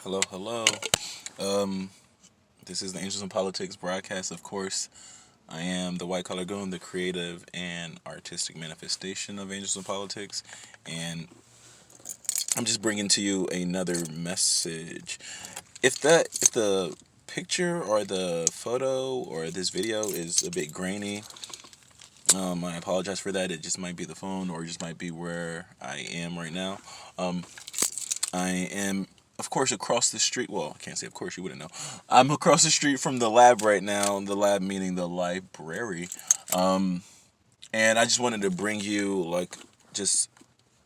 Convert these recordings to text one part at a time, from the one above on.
Hello, hello. Um, this is the Angels in Politics broadcast, of course. I am the White Collar Goon, the creative and artistic manifestation of Angels in Politics, and I'm just bringing to you another message. If the picture or the photo or this video is a bit grainy, I apologize for that. It just might be the phone or it just might be where I am right now. Um, I am, of course, across the street. Well, I can't say of course, you wouldn't know. I'm across the street from the lab right now. The lab meaning the library. Um, and I just wanted to bring you, like, just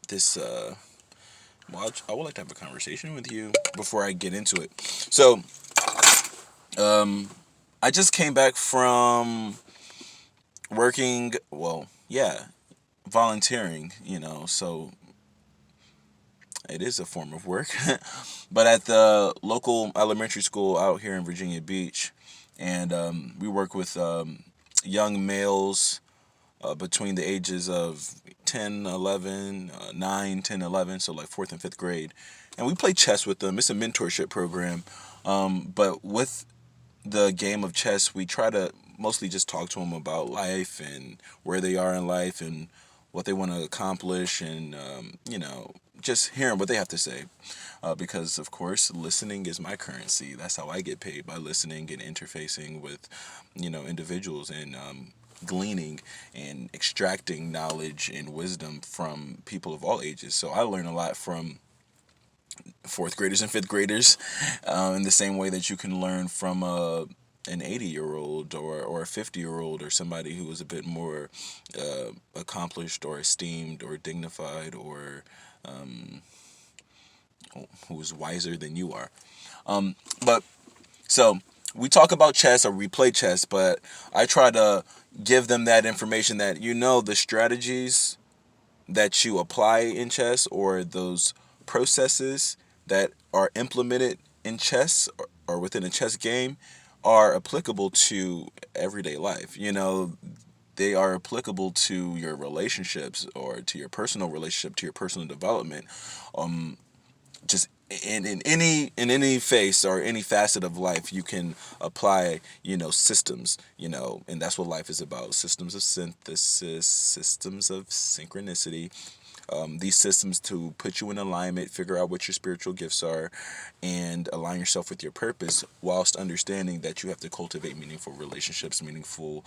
this. Well, I would like to have a conversation with you before I get into it. So, um, I just came back from working. Well, yeah, volunteering. So it is a form of work, but at the local elementary school out here in Virginia Beach, and we work with young males between the ages of 10, 11, 9, 10, 11, so like fourth and fifth grade, and we play chess with them. It's a mentorship program, but with the game of chess, we try to mostly just talk to them about life and where they are in life and what they want to accomplish, and just hearing what they have to say, because of course listening is my currency. That's how I get paid, by listening and interfacing with individuals, and gleaning and extracting knowledge and wisdom from people of all ages. So I learn a lot from fourth graders and fifth graders, in the same way that you can learn from an 80-year-old or a 50-year-old, or somebody who is a bit more accomplished or esteemed or dignified, or um, who is wiser than you are. But so we talk about chess or we play chess, but I try to give them that information, that the strategies that you apply in chess, or those processes that are implemented in chess, or within a chess game, are applicable to everyday life. They are applicable to your relationships, or to your personal relationship, to your personal development. Just in any phase or any facet of life, you can apply systems, and that's what life is about: systems of synthesis, systems of synchronicity. These systems to put you in alignment, figure out what your spiritual gifts are, and align yourself with your purpose, whilst understanding that you have to cultivate meaningful relationships. Meaningful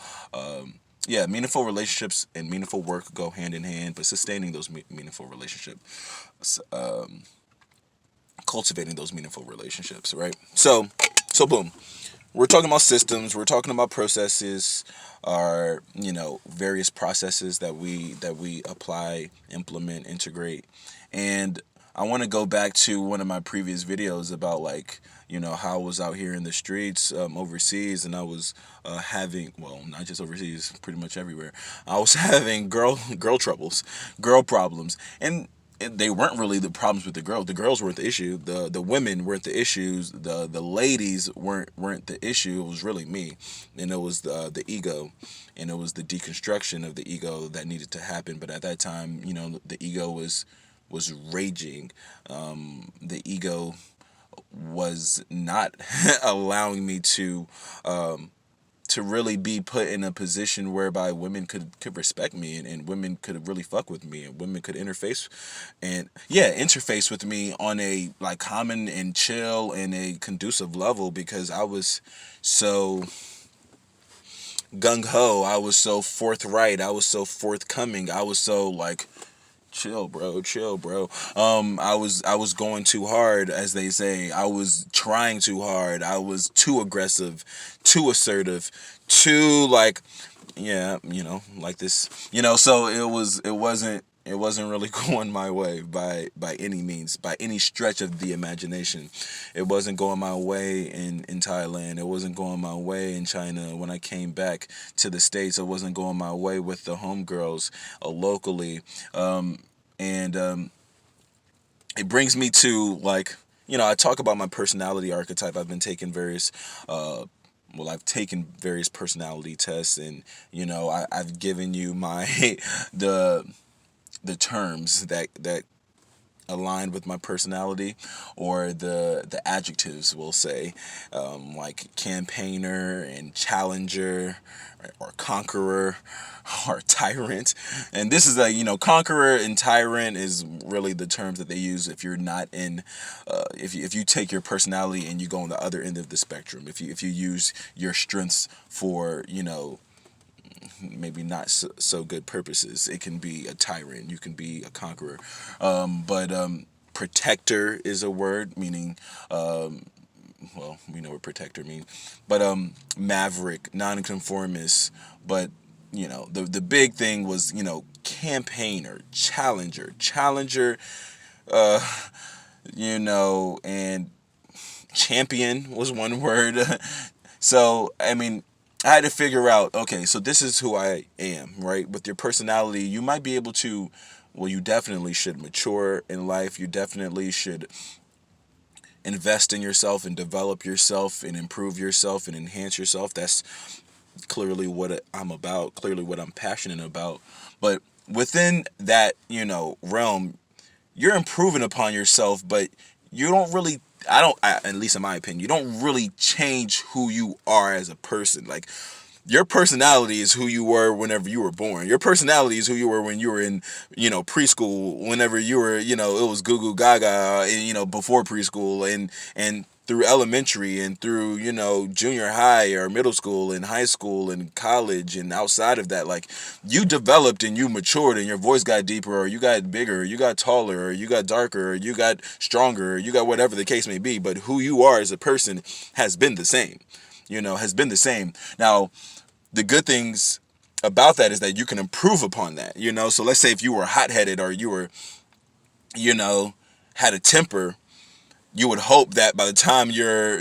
relationships and meaningful work go hand in hand, but sustaining those meaningful relationships, cultivating those meaningful relationships, right? So boom. We're talking about systems. We're talking about processes, our various processes that we apply, implement, integrate, and I want to go back to one of my previous videos about, like, how I was out here in the streets, overseas, and I was having, well, not just overseas, pretty much everywhere. I was having girl troubles, girl problems, and they weren't really the problems with the girls. The girls weren't the issue. The women weren't the issues. The ladies weren't the issue. It was really me, and it was the ego, and it was the deconstruction of the ego that needed to happen. But at that time, the ego was raging. The ego was not allowing me to really be put in a position whereby women could respect me, and women could really fuck with me, and women could interface with me on a, like, common and chill and a conducive level, because I was so gung ho, I was so forthright, I was so forthcoming, I was so, like, chill, bro, chill, bro. I was going too hard, as they say. I was trying too hard. I was too aggressive, too assertive, too, like, yeah, like this. So it wasn't really going my way, by any means, by any stretch of the imagination. It wasn't going my way in Thailand. It wasn't going my way in China. When I came back to the States, it wasn't going my way with the homegirls locally. And it brings me to, like, I talk about my personality archetype. I've taken various personality tests, and I've given you my the terms that aligned with my personality, or the adjectives we'll say, like campaigner and challenger, or conqueror, or tyrant. And this is a, conqueror and tyrant is really the terms that they use if you're not in, if you take your personality and you go on the other end of the spectrum. If you use your strengths for, maybe not so good purposes, it can be a tyrant. You can be a conqueror. But protector is a word meaning, well, we know what protector means, but maverick, nonconformist. But the big thing was, campaigner, challenger, uh, and champion was one word. So, I mean, I had to figure out, okay, so this is who I am, right? With your personality, you might be able to, well, you definitely should mature in life. You definitely should invest in yourself and develop yourself and improve yourself and enhance yourself. That's clearly what I'm about, clearly what I'm passionate about. But within that, realm, you're improving upon yourself, but you don't really, at least in my opinion, you don't really change who you are as a person. Like, your personality is who you were whenever you were born. Your personality is who you were when you were in, preschool, whenever you were, it was goo goo gaga, and, before preschool, and through elementary, and through, junior high or middle school and high school and college, and outside of that. Like, you developed and you matured, and your voice got deeper, or you got bigger, or you got taller, or you got darker, or you got stronger, or you got whatever the case may be. But who you are as a person has been the same. Has been the same. Now, the good things about that is that you can improve upon that. So let's say if you were hot-headed, or you were, had a temper, you would hope that by the time you're,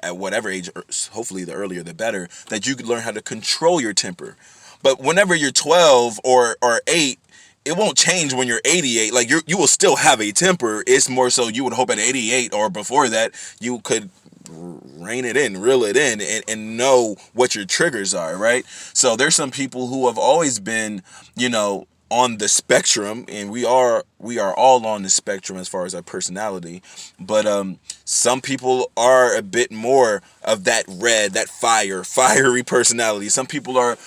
at whatever age, or hopefully the earlier the better, that you could learn how to control your temper. But whenever you're 12 or 8, it won't change when you're 88. Like, you will still have a temper. It's more so you would hope at 88 or before that you could rein it in, reel it in, and know what your triggers are, right? So there's some people who have always been, on the spectrum, and we are all on the spectrum as far as our personality. But some people are a bit more of that red, that fiery personality. Some people are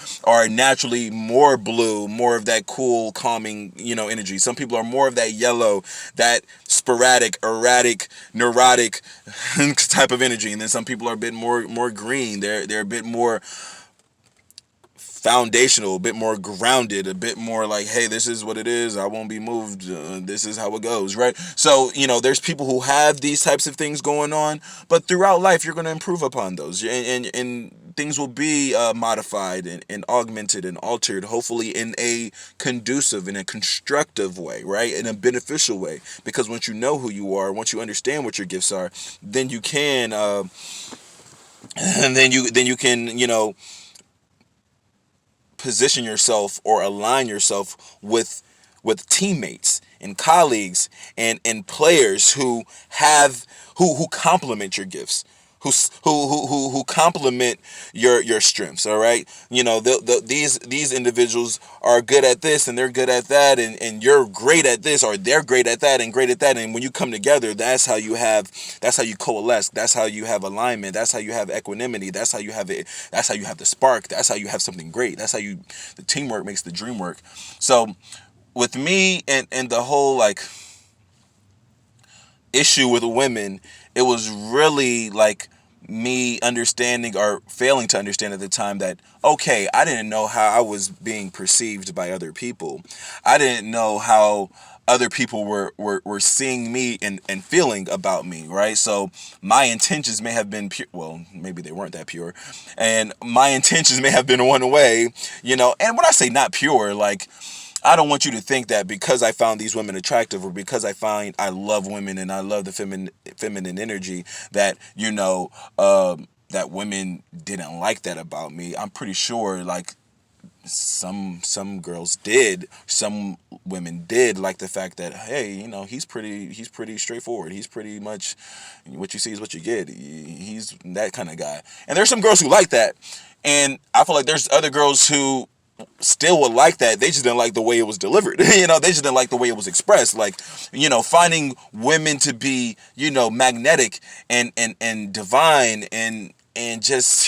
naturally more blue, more of that cool, calming, energy. Some people are more of that yellow, that sporadic, erratic, neurotic type of energy. And then some people are a bit more green. They're a bit more foundational, a bit more grounded, a bit more like, hey, this is what it is, I won't be moved, this is how it goes, right? So, there's people who have these types of things going on, but throughout life, you're going to improve upon those, and things will be modified and augmented and altered, hopefully in a conducive, in a constructive way, right? In a beneficial way, because once you know who you are, once you understand what your gifts are, then you can, and then you can, position yourself or align yourself with teammates and colleagues and players who have who complement your gifts, who complement your strengths. All right, these individuals are good at this and they're good at that, and you're great at this, or they're great at that and great at that, and when you come together, that's how you coalesce, that's how you have alignment, that's how you have equanimity, that's how you have it, that's how you have the spark, that's how you have something great, that's how the teamwork makes the dream work. So with me and the whole like issue with women, it was really like me understanding, or failing to understand at the time, that okay, I didn't know how I was being perceived by other people. I didn't know how other people were seeing me and feeling about me, right? So my intentions may have been pure, well, maybe they weren't that pure, and my intentions may have been one way, and when I say not pure, like, I don't want you to think that because I found these women attractive, or because I love women and I love the feminine energy, that that women didn't like that about me. I'm pretty sure, like, some girls did, some women did like the fact that, hey, he's pretty straightforward. He's pretty much what you see is what you get. He's that kind of guy. And there's some girls who like that, and I feel like there's other girls who still would like that. They just didn't like the way it was delivered. They just didn't like the way it was expressed. Like, finding women to be, magnetic and divine and just,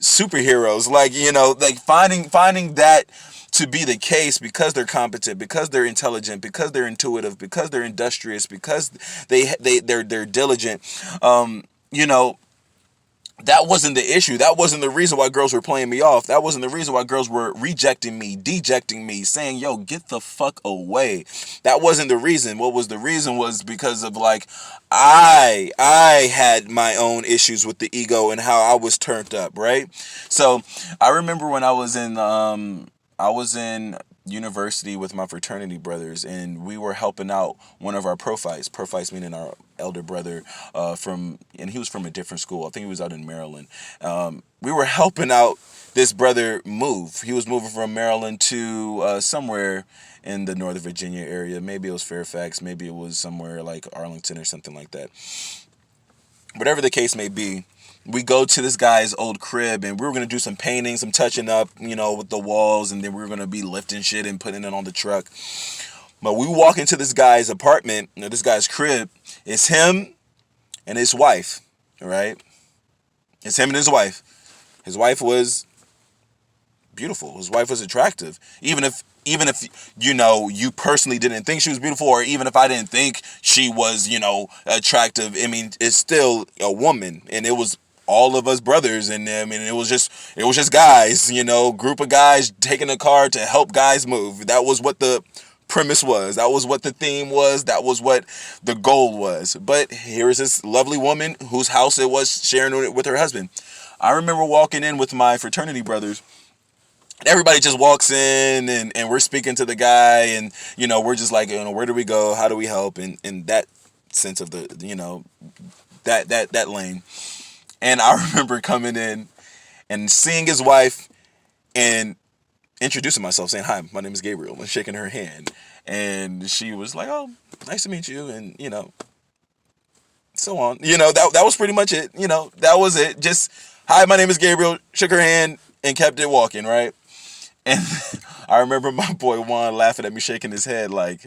superheroes. Like, like finding that to be the case because they're competent, because they're intelligent, because they're intuitive, because they're industrious, because they're diligent. You know, that wasn't the issue. That wasn't the reason why girls were playing me off. That wasn't the reason why girls were rejecting me, dejecting me, saying, yo, get the fuck away. That wasn't the reason. What was the reason was because of, like, I had my own issues with the ego and how I was turned up, right? So I remember when I was in university with my fraternity brothers, and we were helping out one of our prophytes meaning our elder brother, and he was from a different school. I think he was out in Maryland. We were helping out this brother move. He was moving from Maryland to somewhere in the Northern Virginia area. Maybe it was Fairfax, maybe it was somewhere like Arlington or something like that. Whatever the case may be, we go to this guy's old crib, and we were going to do some painting, some touching up, with the walls, and then we were going to be lifting shit and putting it on the truck. But we walk into this guy's apartment, this guy's crib. It's him and his wife, right? It's him and his wife. His wife was beautiful. His wife was attractive. Even if you personally didn't think she was beautiful, or even if I didn't think she was, attractive, I mean, it's still a woman, and it was all of us brothers, and I mean, it was just guys, group of guys taking a car to help guys move. That was what the premise was. That was what the theme was. That was what the goal was. But here's this lovely woman whose house it was, sharing it with her husband. I remember walking in with my fraternity brothers. Everybody just walks in, and we're speaking to the guy, and we're just like, where do we go, how do we help, and in that sense of the that lane. And I remember coming in and seeing his wife and introducing myself, saying, hi, my name is Gabriel, and shaking her hand. And she was like, oh, nice to meet you, and so on. That was pretty much it. That was it. Just, hi, my name is Gabriel, shook her hand and kept it walking, right? And I remember my boy Juan laughing at me, shaking his head like,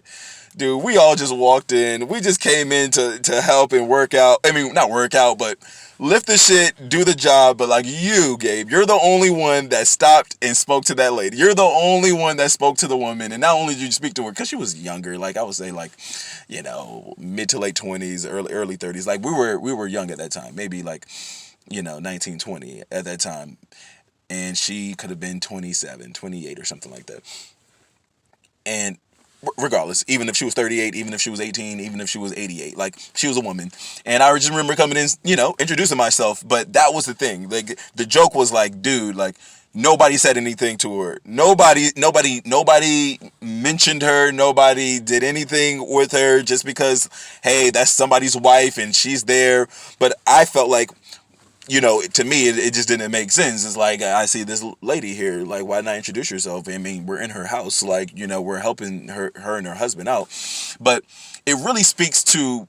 dude, we all just walked in. We just came in to help and work out. I mean, not work out, but lift the shit, do the job. But like you, Gabe, you're the only one that stopped and spoke to that lady. You're the only one that spoke to the woman. And not only did you speak to her, because she was younger, like I would say like, mid to late 20s, early 30s. Like we were young at that time, maybe like, 19, 20 at that time. And she could have been 27, 28 or something like that. And regardless, even if she was 38, even if she was 18, even if she was 88, like she was a woman. And I just remember coming in, introducing myself. But that was the thing. Like the joke was like, dude, like nobody said anything to her. Nobody mentioned her. Nobody did anything with her just because, hey, that's somebody's wife and she's there. But I felt like, to me, it just didn't make sense. It's like, I see this lady here, like, why not introduce yourself? I mean, we're in her house, like, we're helping her and her husband out. But it really speaks to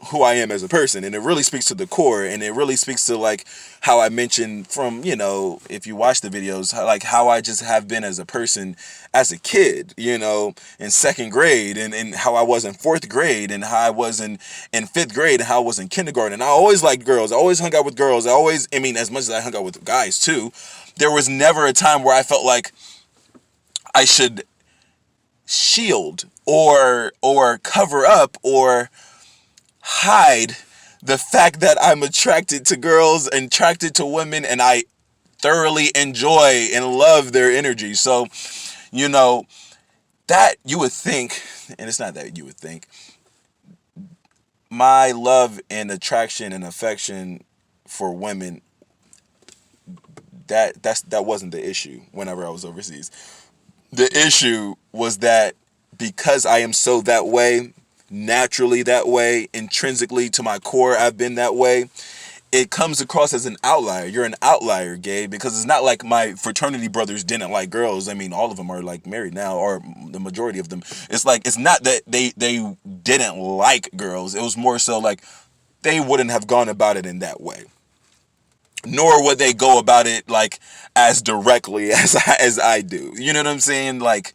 who I am as a person, and it really speaks to the core, and it really speaks to, like, how I mentioned from, if you watch the videos, how I just have been as a person as a kid, in second grade, and how I was in fourth grade, and how I was in fifth grade, and how I was in kindergarten. I always liked girls. I always hung out with girls. As much as I hung out with guys too, there was never a time where I felt like I should shield or cover up or hide the fact that I'm attracted to girls and attracted to women, and I thoroughly enjoy and love their energy. So, that you would think, and it's not that you would think, my love and attraction and affection for women, that wasn't the issue whenever I was overseas. The issue was that because I am so that way, naturally that way, intrinsically to my core, I've been that way. It comes across as an outlier. You're an outlier, Gabe, because it's not like my fraternity brothers didn't like girls. I mean, all of them are like married now, or the majority of them. It's like, it's not that they didn't like girls. It was more so like they wouldn't have gone about it in that way. nor would they go about it like as directly as I do. You know what I'm saying? Like,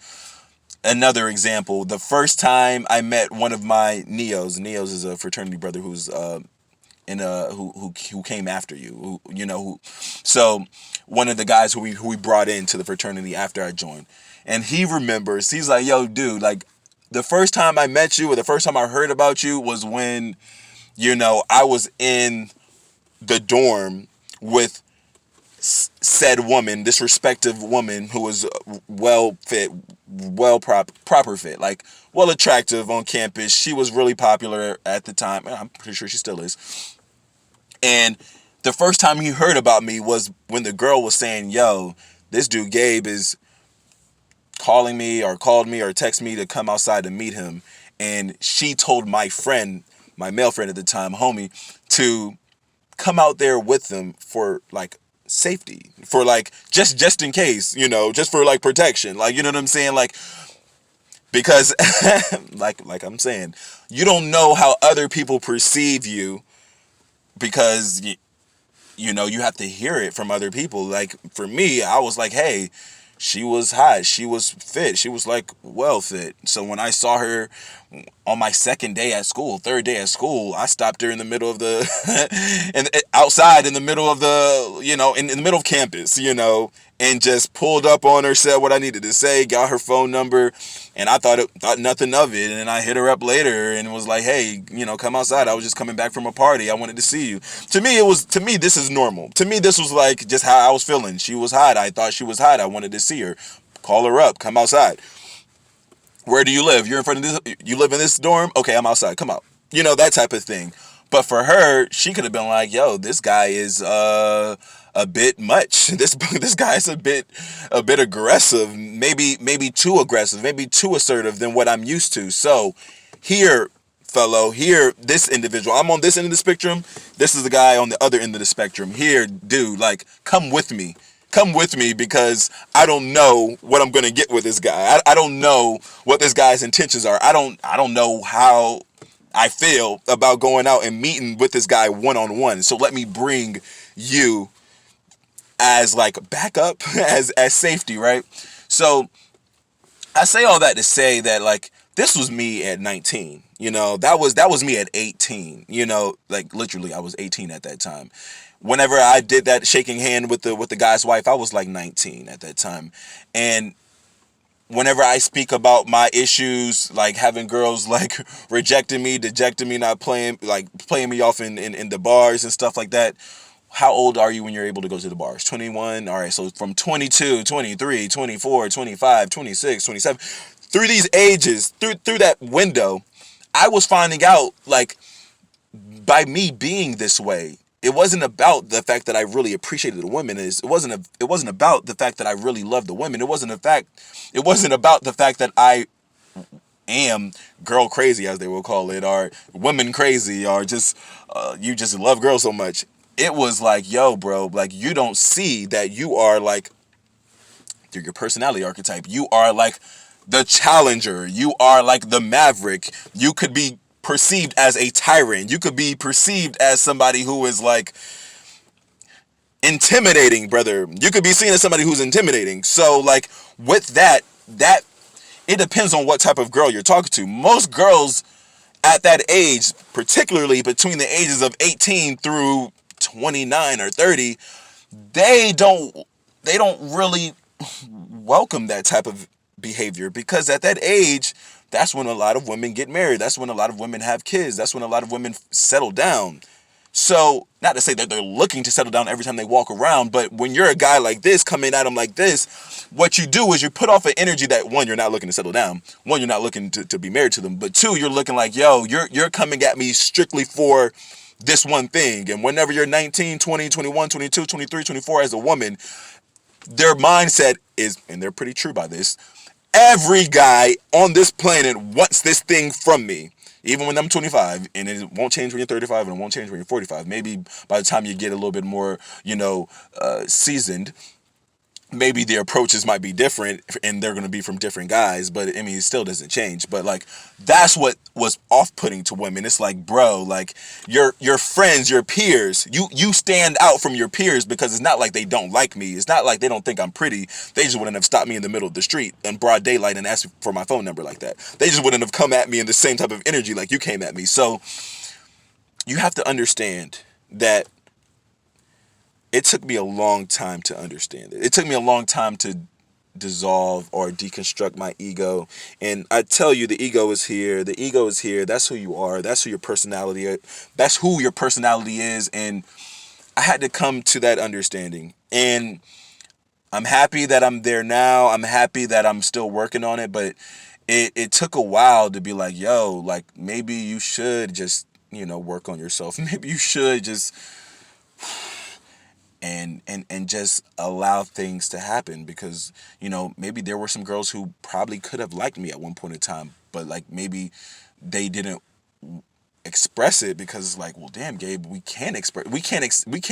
another example, the first time I met one of my Neos is a fraternity brother who's in a who came after you, so one of the guys who we brought into the fraternity after I joined, and he remembers, he's like, yo, dude, like, the first time I met you, or the first time I heard about you, was when, I was in the dorm with said woman, this respective woman who was well fit, proper fit, like, well attractive on campus. She was really popular at the time, and I'm pretty sure she still is. And the first time he heard about me was when the girl was saying, yo, this dude Gabe is calling me, or called me, or texted me to come outside to meet him. And she told my friend, my male friend at the time, homie, to come out there with them for like safety, for like just in case, just for like protection, like, you know what I'm saying, like, because like I'm saying, you don't know how other people perceive you, because you have to hear it from other people. Like, for me, I was like, hey, she was hot, she was fit, she was like well fit. So when I saw her on my third day at school, I stopped her in the middle of the and outside in the middle of the, in the middle of campus, and just pulled up on her, said what I needed to say, got her phone number, and I thought nothing of it. And then I hit her up later and was like, hey, come outside. I was just coming back from a party. I wanted to see you. To me, this is normal. To me, this was like just how I was feeling. She was hot. I thought she was hot. I wanted to see her. Call her up. Come outside. Where do you live? You're in front of this. You live in this dorm? Okay, I'm outside. Come out. That type of thing. But for her, she could have been like, yo, this guy is a bit much. This guy is a bit aggressive, maybe too aggressive, maybe too assertive than what I'm used to. So here, fellow, here, this individual, I'm on this end of the spectrum. This is the guy on the other end of the spectrum. Here, dude, like, come with me. Come with me, because I don't know what I'm gonna get with this guy. I don't know what this guy's intentions are. I don't know how I feel about going out and meeting with this guy one-on-one. So let me bring you as like backup, as safety, right? So I say all that to say that, like, this was me at 19. That was me at 18. Like, literally, I was 18 at that time. Whenever I did that shaking hand with the guy's wife, I was like 19 at that time. And whenever I speak about my issues, like having girls like rejecting me, dejecting me, not playing me off in the bars and stuff like that. How old are you when you're able to go to the bars? 21. All right, so from 22, 23, 24, 25, 26, 27, through these ages, through that window, I was finding out, like, by me being this way, it wasn't about the fact that I really appreciated the women. It wasn't about the fact that I really loved the women. It wasn't about the fact that I am girl crazy, as they will call it, or women crazy, or just you just love girls so much. It was like, yo, bro, like, you don't see that you are, like, through your personality archetype, you are like the challenger. You are like the maverick. You could be perceived as a tyrant. You could be perceived as somebody who is like intimidating, brother. You could be seen as somebody who's intimidating. So, like, with that it depends on what type of girl you're talking to. Most girls at that age, particularly between the ages of 18 through 29 or 30, they don't really welcome that type of behavior, because at that age, that's when a lot of women get married. That's when a lot of women have kids. That's when a lot of women settle down. So, not to say that they're looking to settle down every time they walk around, but when you're a guy like this, coming at them like this, what you do is you put off an energy that, one, you're not looking to settle down. One, you're not looking to be married to them. But two, you're looking like, yo, you're coming at me strictly for this one thing. And whenever you're 19, 20, 21, 22, 23, 24 as a woman, their mindset is, and they're pretty true by this, every guy on this planet wants this thing from me. Even when I'm 25, and it won't change when you're 35, and it won't change when you're 45. Maybe by the time you get a little bit more, seasoned, maybe their approaches might be different and they're going to be from different guys, but I mean, it still doesn't change. But like, that's what was off-putting to women. It's like, bro, like your friends, your peers, you stand out from your peers, because it's not like they don't like me. It's not like they don't think I'm pretty. They just wouldn't have stopped me in the middle of the street in broad daylight and asked for my phone number like that. They just wouldn't have come at me in the same type of energy like you came at me. So you have to understand that it took me a long time to understand it. It took me a long time to dissolve or deconstruct my ego. And I tell you, the ego is here. The ego is here. That's who you are. That's who your personality is. That's who your personality is. And I had to come to that understanding. And I'm happy that I'm there now. I'm happy that I'm still working on it. But it took a while to be like, yo, like maybe you should just, work on yourself. Maybe you should just and just allow things to happen, because maybe there were some girls who probably could have liked me at one point in time, but like maybe they didn't express it, because it's like, well, damn, Gabe, we can't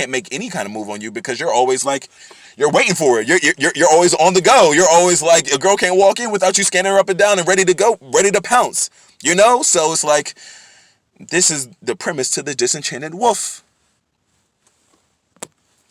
make any kind of move on you, because you're always like, you're waiting for it, you're always on the go, you're always like, a girl can't walk in without you scanning her up and down and ready to go, ready to pounce, so it's like, this is the premise to the Disenchanted Wolf.